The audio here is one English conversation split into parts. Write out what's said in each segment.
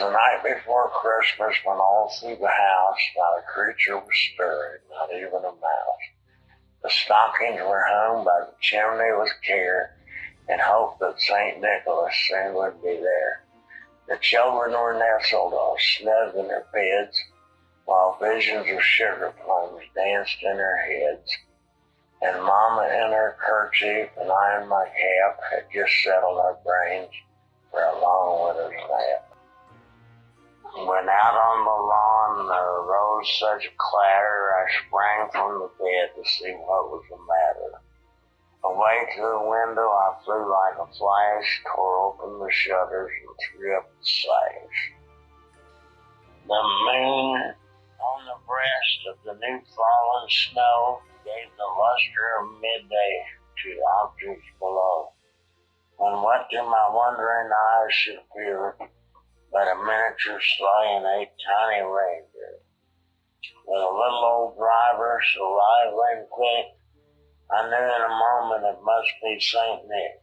the night before Christmas when all through the house not a creature was stirring, not even a mouse. The stockings were hung by the chimney with care in hope that St. Nicholas soon would be there. The children were nestled all snug in their beds, while visions of sugar plums danced in their heads. And Mama in her kerchief and I in my cap had just settled our brains for a long winter's nap. When out on the lawn there arose such a clatter, I sprang from the bed to see what was the matter. Away to the window I flew like a flash, tore open the shutters and threw up the sash. The moon on the breast of the new fallen snow gave the luster of midday to the objects below, when what to my wondering eyes should appear but a miniature sleigh and 8 tiny reindeer. With a little old driver so lively and quick, I knew in a moment it must be St. Nick.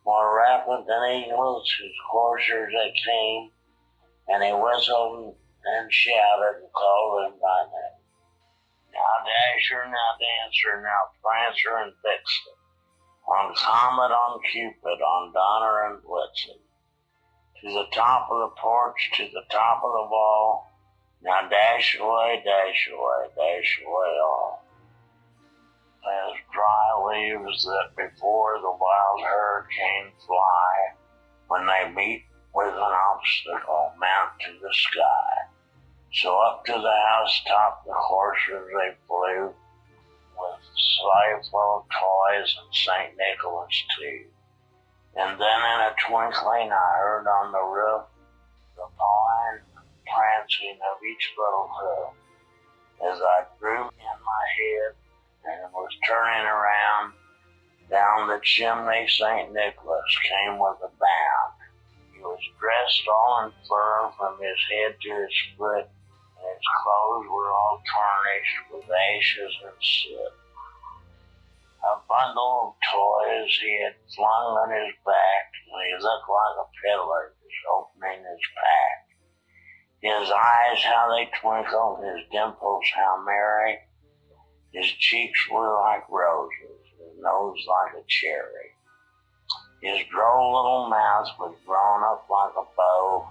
More rapid than eagles, his coursers they came, and he whistled and shouted and called them by name. Now Dasher, now Dancer, now Prancer and Vixen, on Comet, on Cupid, on Donner and Blitzen, to the top of the porch, to the top of the wall, now dash away, dash away, dash away all. As dry leaves that before the wild hurricane fly, when they meet with an obstacle, mount to the sky. So up to the housetop the coursers they flew, with sleigh full of toys and St. Nicholas too. And then in a twinkling I heard on the roof the pawing and prancing of each little hoof. As I drew in my head and was turning around, down the chimney St. Nicholas came with a bound. He was dressed all in fur from his head to his foot, and his clothes were all tarnished with ashes and soot. A bundle of toys he had flung on his back, and he looked like a peddler just opening his pack. His eyes, how they twinkled, his dimples, how merry. His cheeks were like roses, his nose like a cherry. His droll little mouth was drawn up like a bow,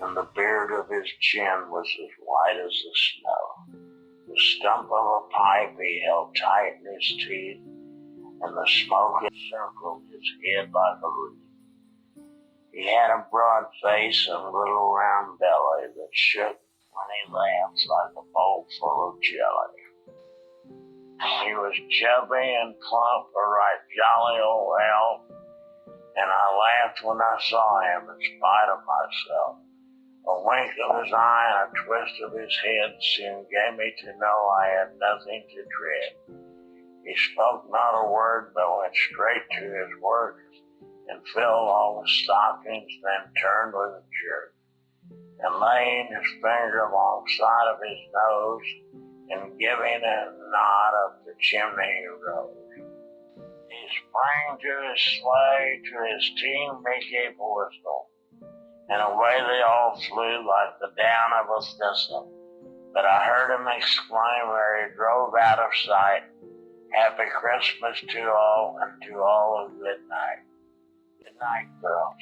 and the beard of his chin was as white as the snow. The stump of a pipe he held tight in his teeth, and the smoke encircled his head like a wreath. He had a broad face and a little round belly that shook when he laughed like a bowl full of jelly. He was chubby and plump, a right jolly old elf, and I laughed when I saw him in spite of myself. A wink of his eye and a twist of his head soon gave me to know I had nothing to dread. He spoke not a word, but went straight to his work and filled all the stockings, then turned with a jerk, and laying his finger alongside of his nose and giving a nod up the chimney he rose. He sprang to his sleigh, to his team he gave a whistle, and away they all flew like the down of a thistle. But I heard him exclaim ere he drove out of sight, "Happy Christmas to all, and to all a good night." Good night, girls.